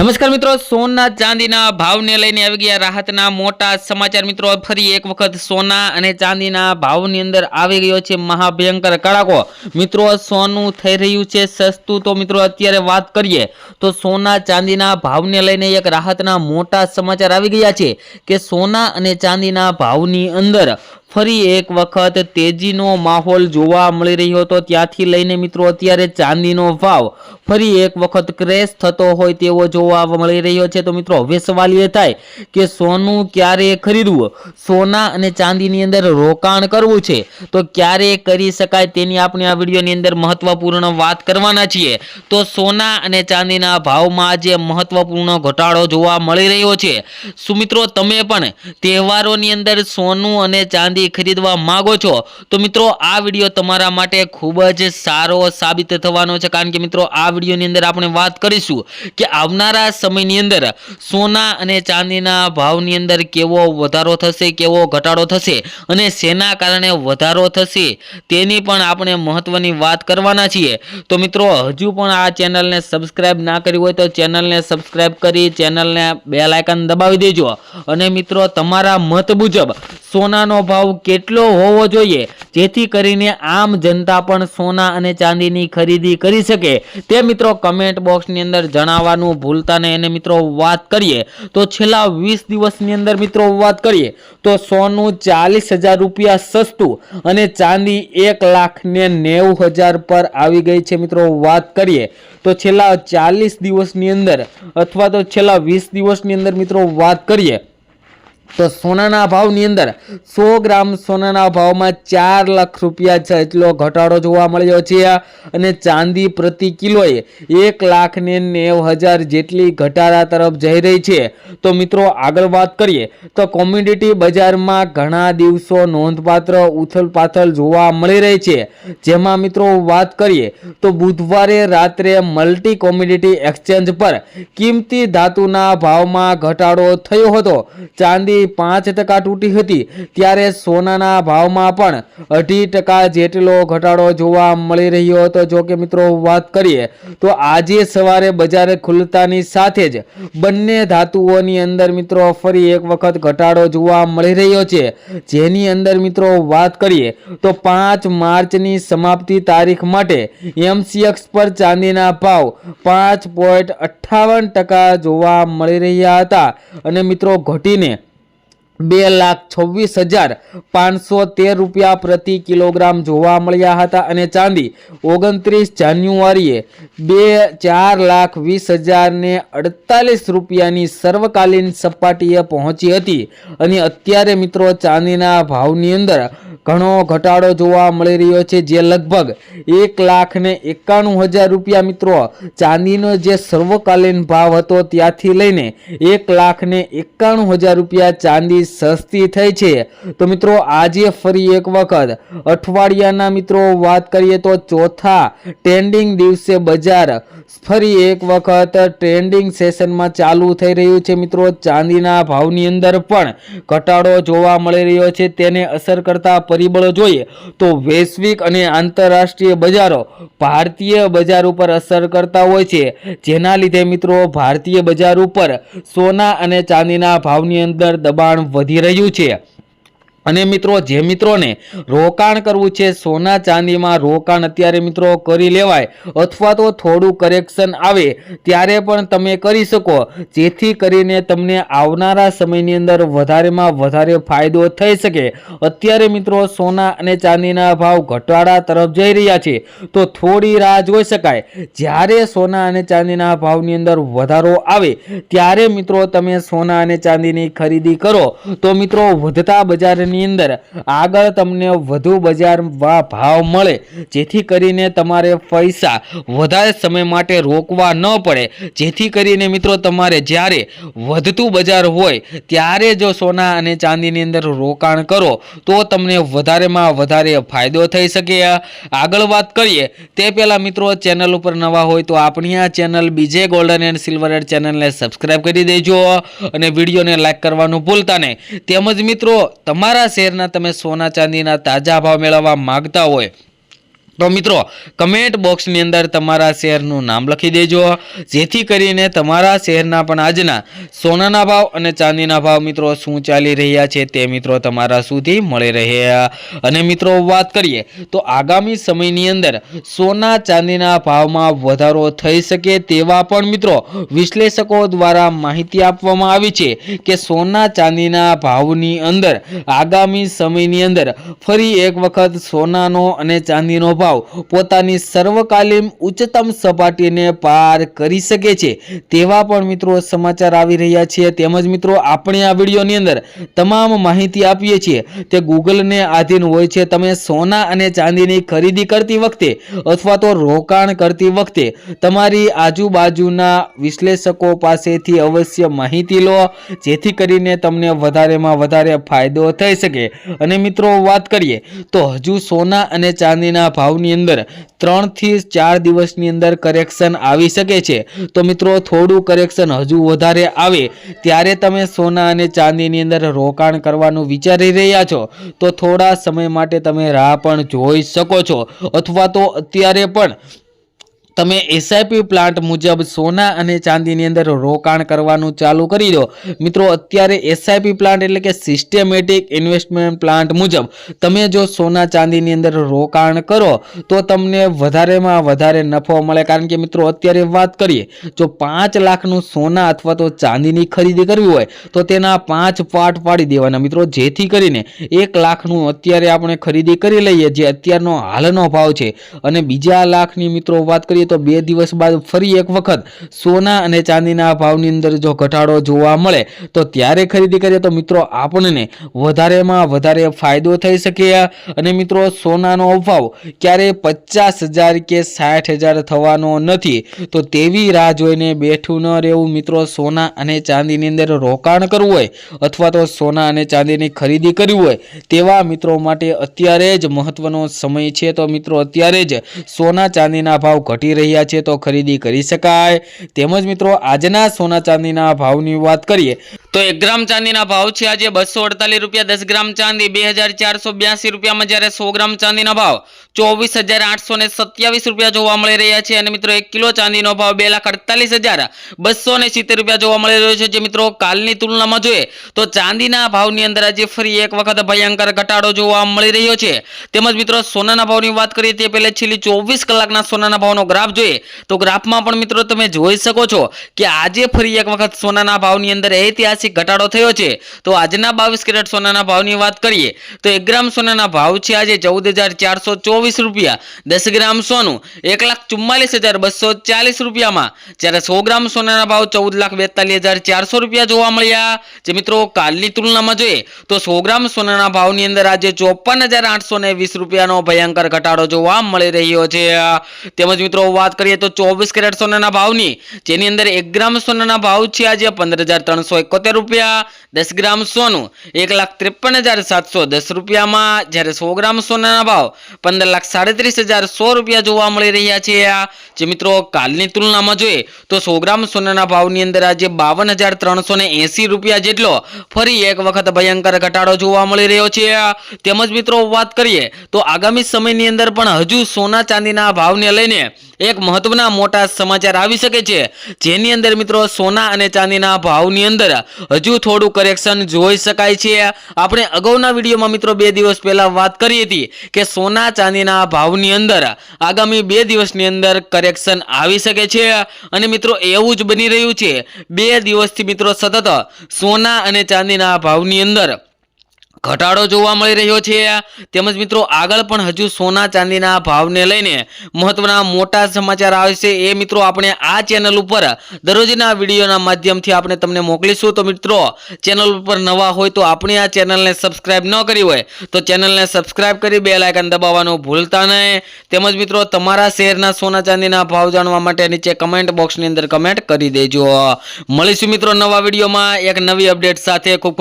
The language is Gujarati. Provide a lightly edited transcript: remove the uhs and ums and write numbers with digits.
નમસ્કાર મિત્રો, સોના ચાંદીના ભાવને લઈને આવી ગયા રાહતના મોટા સમાચાર। મિત્રો ફરી એક વખત સોના અને ચાંદીના ભાવની અંદર આવી ગયો છે મહાભયંકર કડાકો। મિત્રો સોનું થઈ રહ્યું છે સસ્તું। તો મિત્રો અત્યારે વાત કરીએ તો સોના ચાંદીના ભાવને લઈને એક રાહતના મોટા સમાચાર આવી ગયા છે કે સોના અને ચાંદીના ભાવની અંદર ફરી એક વખત તેજીનો માહોલ જોવા મળી રહ્યો હતો। ત્યાંથી લઈને મિત્રો અત્યારે ચાંદીનો ભાવ ફરી એક વખત ક્રેશ થતો હોય તેવો જોવા મળી રહ્યો છે। તો મિત્રો હવે સવાલ એ થાય કે સોનું ક્યારે ખરીદવું, સોના અને ચાંદીની અંદર રોકાણ કરવું છે તો ક્યારે કરી શકાય તેની આપણે આ વિડીયોની અંદર મહત્વપૂર્ણ વાત કરવાના છીએ। તો સોના અને ચાંદીના ભાવમાં આજે મહત્વપૂર્ણ ઘટાડો જોવા મળી રહ્યો છે। શું મિત્રો તમે પણ તહેવારોની અંદર સોનું અને ચાંદી ખરીદવા માંગો છો તો મિત્રો આ વિડીયો તમારા માટે ખૂબ જ સારો સાબિત થવાનો છે, કારણ કે મિત્રો આ વિડીયોની અંદર આપણે વાત કરીશું કે આવનારા સમયની અંદર સોના અને ચાંદીના ભાવની અંદર કેવો વધારો થશે, કેવો ઘટાડો થશે અને શેના કારણે વધારો થશે તેની પણ આપણે મહત્વની વાત કરવાના છીએ। તો મિત્રો હજુ પણ આ ચેનલને સબસ્ક્રાઇબ ના કરી હોય તો ચેનલને સબસ્ક્રાઇબ કરી ચેનલને બેલ આઇકન દબાવી દેજો અને મિત્રો તમારા મત મુજબ સોનાનો ભાવ કેટલો હોવો જોઈએ જેથી કરીને આમ જનતા પણ સોના અને ચાંદીની ખરીદી કરી શકે તે મિત્રો કમેન્ટ બોક્સની અંદર જણાવવાનું ભૂલતા નહીં। અને મિત્રો વાત કરીએ તો છેલ્લા 20 દિવસની અંદર મિત્રો વાત કરીએ તો સોનું 40,000 રૂપિયા સસ્તું અને ચાંદી 1,90,000 પર આવી ગઈ છે। મિત્રો વાત કરીએ તો છેલ્લા 40 દિવસની અંદર અથવા તો છેલ્લા 20 દિવસની અંદર મિત્રો વાત કરીએ તો સોનાના ભાવની અંદર 100 ગ્રામ સોનાના ભાવમાં 4 લાખ રૂપિયા જેટલો ઘટાડો જોવા મળ્યો છે અને ચાંદી પ્રતિ કિલોએ 1,90,000 જેટલી ઘટાડા તરફ જઈ રહી છે। તો મિત્રો આગળ વાત કરીએ તો કોમોડિટી બજારમાં ઘણા દિવસો નોંધપાત્ર ઉથલપાથલ જોવા મળી રહી છે, જેમાં મિત્રો વાત કરીએ તો બુધવારે રાત્રે મલ્ટી કોમોડિટી એક્સચેન્જ પર કિંમતી ધાતુના ભાવમાં ઘટાડો થયો હતો। ચાંદી 5% તૂટી હતી ત્યારે સોનાના ભાવમાં પણ 2.5% જેટલો ઘટાડો જોવા મળી રહ્યો હતો। જો કે મિત્રો વાત કરીએ તો આજે સવારે બજાર ખુલતાની સાથે જ બંને ધાતુઓની અંદર મિત્રો ફરી એક વખત ઘટાડો જોવા મળી રહ્યો છે, જેની અંદર મિત્રો વાત કરીએ તો 5 માર્ચની સમાપ્તિ તારીખ માટે MCX પર ચાંદીના ભાવ 5.58% જોવા મળી રહ્યા હતા અને મિત્રો ઘટીને 2,26,513 રૂપિયા પ્રતિ કિલોગ્રામ જોવા મળ્યા હતા અને ચાંદી 29 જાન્યુઆરીએ 4,20,048 રૂપિયાની સર્વકાલીન સપાટીએ પહોંચી હતી અને અત્યારે મિત્રો ચાંદીના ભાવની અંદર ઘણો ઘટાડો જોવા મળી રહ્યો છે, જે લગભગ 1,91,000 રૂપિયા મિત્રો ચાંદીનો જે સર્વકાલીન ભાવ હતો ત્યાંથી લઈને 1,91,000 રૂપિયા ચાંદી સસ્તી થઈ છે। તો મિત્રો આજે ફરી એક વખત અઠવાડિયાના મિત્રો વાત કરીએ તો ચોથા ટ્રેન્ડિંગ દિવસે બજાર ફરી એક વખત ટ્રેન્ડિંગ સેશનમાં ચાલુ થઈ રહ્યું છે। મિત્રો ચાંદીના ભાવની અંદર પણ ઘટાડો જોવા મળી રહ્યો છે। તેને અસર કરતા પરિબળો જોઈએ તો વૈશ્વિક અને આંતરરાષ્ટ્રીય બજારો ભારતીય બજાર ઉપર અસર કરતા હોય છે, જેના લીધે મિત્રો ભારતીય બજાર ઉપર સોના અને ચાંદીના ભાવની અંદર દબાણ વધી રહ્યું છે। અને મિત્રો જે મિત્રોને રોકાણ કરવું છે સોના ચાંદીમાં રોકાણ અત્યારે મિત્રો કરી લેવાય અથવા તો થોડું કરેક્શન આવે ત્યારે પણ તમે કરી શકો, જેથી કરીને તમને આવનારા સમયની અંદર વધારેમાં વધારે ફાયદો થઈ શકે। અત્યારે મિત્રો સોના અને ચાંદીના ભાવ ઘટાડા તરફ જઈ રહ્યા છે તો થોડી રાહ જોઈ શકાય। જ્યારે સોના અને ચાંદીના ભાવની અંદર વધારો આવે ત્યારે મિત્રો તમે સોના અને ચાંદીની ખરીદી કરો તો મિત્રો વધતા બજારની અંદર આગળ તમને વધુ બજાર ભાવ મળે, જેથી કરીને તમારે પૈસા વધારે સમય માટે રોકવા ન પડે, જેથી કરીને મિત્રો તમારે જ્યારે વધતું બજાર હોય ત્યારે જો સોના અને ચાંદીની અંદર રોકાણ કરો તો તમને વધારેમાં વધારે ફાયદો થઈ શકે। આગળ વાત કરીએ તે પહેલા મિત્રો ચેનલ ઉપર નવા હોય તો આપણી આ ચેનલ બીજે ગોલ્ડન એન્ડ સિલ્વર એડ ચેનલને સબસ્ક્રાઇબ કરી દેજો અને વિડીયોને લાઈક કરવાનું ભૂલતા નહીં। તેમજ મિત્રો તમારા શેરના તમે સોના ચાંદીના તાજા ભાવ મેળવવા માંગતા હોય તો મિત્રો કમેન્ટ બોક્સની અંદર તમારા શહેરનું નામ લખી દેજો, જેથી કરીને તમારા શહેરના પણ આજના સોનાના ભાવ અને ચાંદીના ભાવ મિત્રો શું ચાલી રહ્યા છે તે મિત્રો તમારા સુધી મળી રહે। અને મિત્રો વાત કરીએ તો આગામી સમયની અંદર સોના ચાંદીના ભાવમાં વધારો થઈ શકે તેવા પણ મિત્રો વિશ્લેષકો દ્વારા માહિતી આપવામાં આવી છે કે સોના ચાંદીના ભાવની અંદર આગામી સમયની અંદર ફરી એક વખત સોનાનો અને ચાંદીનો ભાવ પોતાની સર્વકાલીન ઉચ્ચતમ સપાટીને પાર કરી શકે છે તેવા પણ મિત્રો સમાચાર આવી રહ્યા છે। તેમજ મિત્રો આપણે આ વિડીયોની અંદર તમામ માહિતી આપીએ છીએ તે ગૂગલને આધીન હોય છે। તમે સોના અને ચાંદીની ખરીદી કરતી વખતે અથવા તો રોકાણ કરતી વખતે તમારી આજુબાજુના વિશ્લેષકો પાસેથી અવશ્ય માહિતી લો, જેથી કરીને તમને વધારેમાં વધારે ફાયદો થઈ શકે। અને મિત્રો વાત કરીએ તો હજુ સોના અને ચાંદીના ભાવની અંદર 3 થી 4 દિવસની અંદર કરેક્શન આવી શકે છે। તો મિત્રો થોડું કરેક્શન હજુ વધારે આવે ત્યારે તમે સોના અને ચાંદીની અંદર રોકાણ કરવાનું વિચારી રહ્યા છો તો થોડા સમય માટે તમે રાહ પણ જોઈ શકો છો, અથવા તો અત્યારે પણ તમે એસઆઈપી પ્લાન્ટ મુજબ સોના અને ચાંદીની અંદર રોકાણ કરવાનું ચાલુ કરી દો। મિત્રો અત્યારે એસઆઈપી પ્લાન્ટ એટલે કે સિસ્ટેમેટિક ઇન્વેસ્ટમેન્ટ પ્લાન્ટ મુજબ તમે જો સોના ચાંદીની અંદર રોકાણ કરો તો તમને વધારેમાં વધારે નફો મળે। કારણ કે મિત્રો અત્યારે વાત કરીએ જો 5 લાખનું સોના અથવા તો ચાંદીની ખરીદી કરવી હોય તો તેના 5 પાર્ટ પાડી દેવાના મિત્રો, જેથી કરીને 1 લાખનું અત્યારે આપણે ખરીદી કરી લઈએ જે અત્યારનો હાલનો ભાવ છે, અને બીજા લાખની મિત્રો વાત કરીએ તો 2 દિવસ બાદ ફરી એક વખત સોના અને ચાંદીના ભાવની અંદર જો ઘટાડો જોવા મળે તો ત્યારે ખરીદી કરીએ તો મિત્રો આપણને વધારેમાં વધારે ફાયદો થઈ શકે। અને મિત્રો સોનાનો ભાવ ક્યારે 50,000 કે 60,000 થવાનો નથી, તો તેવી રાહ જોઈને બેઠું ન રહેવું મિત્રો। સોના અને ચાંદીની અંદર રોકાણ કરવું હોય અથવા તો સોના અને ચાંદીની ખરીદી કરવી હોય તેવા મિત્રો માટે અત્યારે જ મહત્વનો સમય છે। તો મિત્રો અત્યારે જ સોના ચાંદીના ભાવ ઘટી રહ્યા છે તો ખરીદી કરી શકાય। તેમજ મિત્રો આજના સોના ચાંદીના ભાવની વાત કરીએ તો 1 ગ્રામ ચાંદીના ભાવ છે આજે 248 રૂપિયા, 10 ગ્રામ ચાંદી 2482 રૂપિયામાં, જ્યારે 100 ગ્રામ ચાંદીના ભાવ 24,827 રૂપિયા જોવા મળી રહ્યા છે। અને મિત્રો 1 કિલો ચાંદીનો ભાવ 2,48,270 રૂપિયા જોવા મળી રહ્યો છે। જે મિત્રો કાલની તુલનામાં જોઈએ તો ચાંદીના ભાવની અંદર આજે ફરી એક વખત ભયંકર ઘટાડો જોવા મળી રહ્યો છે। તેમજ મિત્રો સોનાના ભાવની વાત કરીએ તે પહેલા છેલ્લી 24 કલાકના સોનાના ભાવનો ગ્રાફ જોઈએ તો ગ્રાફમાં પણ મિત્રો તમે જોઈ શકો છો કે આજે ફરી એક વખત સોનાના ભાવની અંદર ઐતિહાસિક ઘટાડો થયો છે। તો આજના 22 કેરેટ સોનાના ભાવની વાત કરીએ તો 1 ગ્રામ સોનાના ભાવ છે આજે 14,424 રૂપિયા, 10 ગ્રામ સોનું 1,44,240 રૂપિયામાં, જ્યારે 100 ગ્રામ સોનાના ભાવ 14,42,400 રૂપિયા જોવા મળ્યા। જે મિત્રો કાલની તુલનામાં જોઈએ તો 100 ગ્રામ સોનાના ભાવની અંદર આજે 54,820 રૂપિયાનો ભયંકર ઘટાડો જોવા મળી રહ્યો છે। તેમજ મિત્રો વાત કરીએ તો 24 કેરેટ સોનાના ભાવની, જેની અંદર 1 ગ્રામ સોનાના ભાવ છે આજે 15,371 રૂપિયા, 10 ગ્રામ સોનું 1,53,710 રૂપિયામાં, જ્યારે 100 ગ્રામ સોનાના ભાવ 15,37,100 રૂપિયા જોવા મળી રહ્યા છે। જે મિત્રો કાલની તુલનામાં જોઈએ તો 100 ગ્રામ સોનાના ભાવની અંદર આજે 52,380 રૂપિયા જેટલો ફરી એક વખત ભયંકર ઘટાડો જોવા મળી રહ્યો છે। તેમજ મિત્રો વાત કરીએ તો આગામી સમયની અંદર પણ હજુ સોના ચાંદીના ભાવને લઈને એક મહત્વના મોટા સમાચાર આવી શકે છે, જેની અંદર મિત્રો સોના અને ચાંદીના ભાવની અંદર હજુ થોડું કરેક્શન જોઈ શકાય છે। આપણે અગાઉના વિડીયોમાં મિત્રો 2 દિવસ પહેલા વાત કરી હતી કે સોના ચાંદીના ભાવની અંદર આગામી 2 દિવસની અંદર કરેક્શન આવી શકે છે, અને મિત્રો એવું જ બની રહ્યું છે। 2 દિવસથી મિત્રો સતત સોના અને ચાંદીના ભાવની અંદર ઘટાડો જોવા મળી રહ્યો છે। તેમજ મિત્રો આગળ પણ હજુ સોના ચાંદીના ભાવને લઈને મહત્વના મોટા સમાચાર આવશે, એ મિત્રો આપણે આ ચેનલ ઉપર દરરોજના વિડીયોના માધ્યમથી આપણે તમને મોકલીશું। તો મિત્રો ચેનલ ઉપર નવા હોય તો આપણે આ ચેનલને સબસ્ક્રાઇબ ન કરી હોય તો ચેનલને સબસ્ક્રાઇબ કરી બેલ આઇકન દબાવવાનું ભૂલતા નહીં। તેમજ મિત્રો તમારા શહેરના સોના ચાંદીના ભાવ જાણવા માટે નીચે કમેન્ટ બોક્સની અંદર કમેન્ટ કરી દેજો। મળીશું મિત્રો નવા વિડીયોમાં એક નવી અપડેટ સાથે। ખૂબ ખૂબ